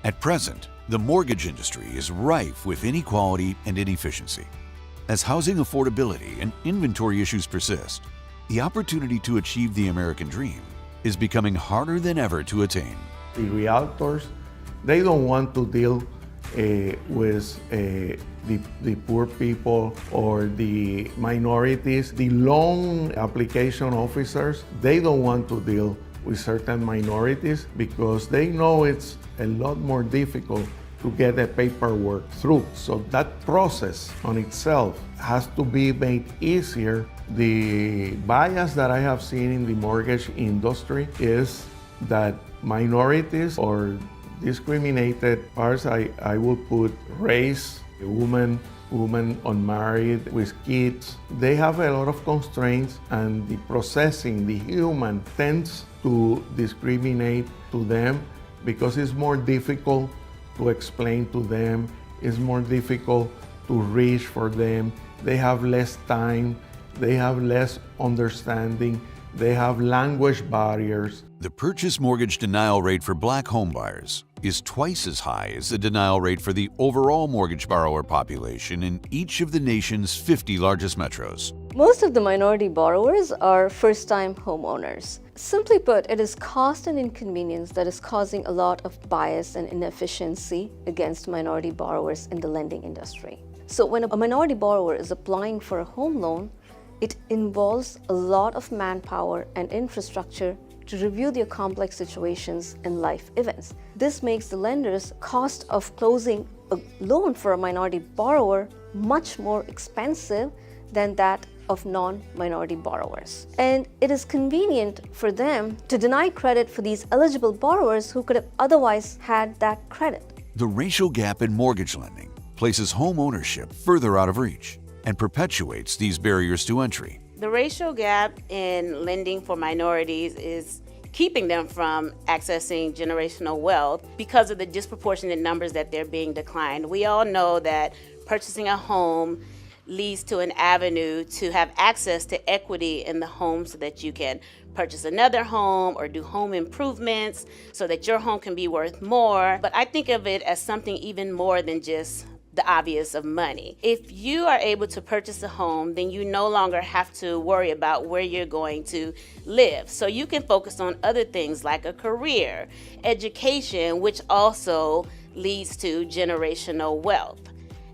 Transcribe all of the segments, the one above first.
At present, the mortgage industry is rife with inequality and inefficiency. As housing affordability and inventory issues persist, the opportunity to achieve the American dream is becoming harder than ever to attain. The realtors, they don't want to deal with the poor people or the minorities. The loan application officers, they don't want to deal with certain minorities because they know it's a lot more difficult to get the paperwork through. So that process on itself has to be made easier. The bias that I have seen in the mortgage industry is that minorities or discriminated parts, I will put race, women unmarried with kids. They have a lot of constraints, and the processing, the human tends to discriminate to them because it's more difficult to explain to them, it's more difficult to reach for them. They have less time, they have less understanding, they have language barriers. The purchase mortgage denial rate for Black homebuyers is twice as high as the denial rate for the overall mortgage borrower population in each of the nation's 50 largest metros. Most of the minority borrowers are first-time homeowners. Simply put, it is cost and inconvenience that is causing a lot of bias and inefficiency against minority borrowers in the lending industry. So when a minority borrower is applying for a home loan, it involves a lot of manpower and infrastructure to review their complex situations and life events. This makes the lender's cost of closing a loan for a minority borrower much more expensive than that of non-minority borrowers. And it is convenient for them to deny credit for these eligible borrowers who could have otherwise had that credit. The racial gap in mortgage lending places home ownership further out of reach and perpetuates these barriers to entry. The racial gap in lending for minorities is keeping them from accessing generational wealth because of the disproportionate numbers that they're being declined. We all know that purchasing a home leads to an avenue to have access to equity in the home so that you can purchase another home or do home improvements so that your home can be worth more. But I think of it as something even more than just the obvious of money. If you are able to purchase a home, then you no longer have to worry about where you're going to live. So you can focus on other things like a career, education, which also leads to generational wealth.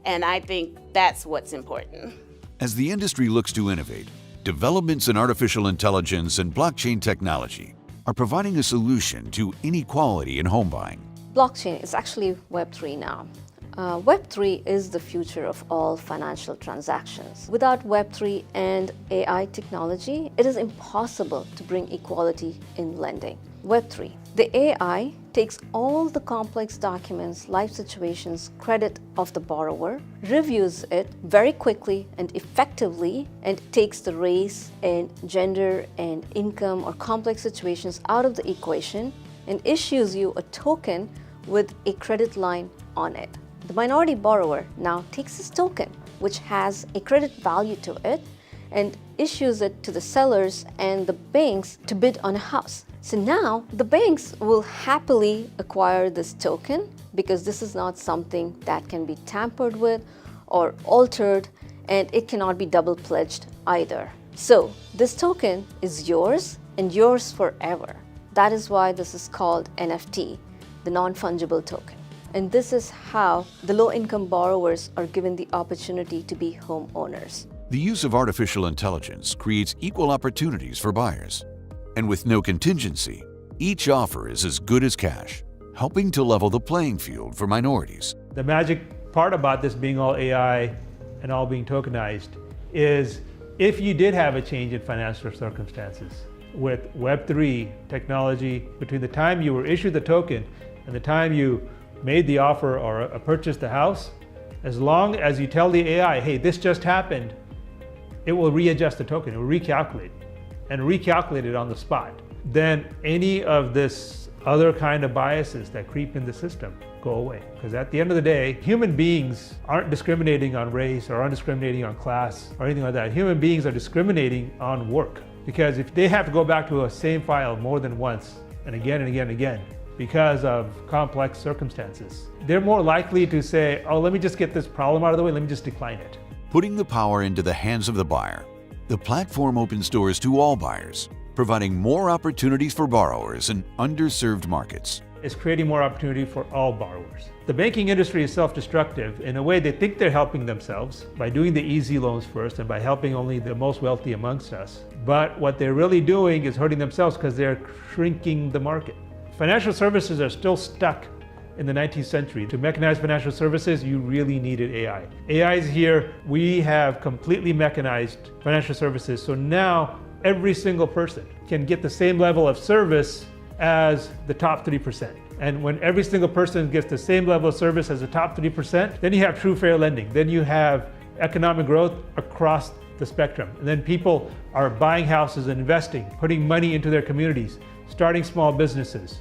And I think that's what's important. As the industry looks to innovate, developments in artificial intelligence and blockchain technology are providing a solution to inequality in home buying. Blockchain is actually Web3 now. Web3 is the future of all financial transactions. Without Web3 and AI technology, it is impossible to bring equality in lending. Web3. The AI takes all the complex documents, life situations, credit of the borrower, reviews it very quickly and effectively, and takes the race and gender and income or complex situations out of the equation and issues you a token with a credit line on it. The minority borrower now takes this token, which has a credit value to it, and issues it to the sellers and the banks to bid on a house. So now the banks will happily acquire this token because this is not something that can be tampered with or altered, and it cannot be double-pledged either. So this token is yours and yours forever. That is why this is called NFT, the non-fungible token. And this is how the low-income borrowers are given the opportunity to be homeowners. The use of artificial intelligence creates equal opportunities for buyers. And with no contingency, each offer is as good as cash, helping to level the playing field for minorities. The magic part about this being all AI and all being tokenized is if you did have a change in financial circumstances with Web3 technology, between the time you were issued the token and the time you made the offer or purchased the house, as long as you tell the AI, hey, this just happened, it will readjust the token, it will recalculate, and recalculate it on the spot. Then any of this other kind of biases that creep in the system go away. Because at the end of the day, human beings aren't discriminating on race or aren't discriminating on class or anything like that. Human beings are discriminating on work. Because if they have to go back to a same file more than once and again and again and again, because of complex circumstances. They're more likely to say, oh, let me just get this problem out of the way, let me just decline it. Putting the power into the hands of the buyer, the platform opens doors to all buyers, providing more opportunities for borrowers in underserved markets. It's creating more opportunity for all borrowers. The banking industry is self-destructive. In a way, they think they're helping themselves by doing the easy loans first and by helping only the most wealthy amongst us. But what they're really doing is hurting themselves because they're shrinking the market. Financial services are still stuck in the 19th century. To mechanize financial services, you really needed AI. AI is here. We have completely mechanized financial services. So now every single person can get the same level of service as the top 3%. And when every single person gets the same level of service as the top 3%, then you have true fair lending. Then you have economic growth across the spectrum. And then people are buying houses and investing, putting money into their communities, starting small businesses.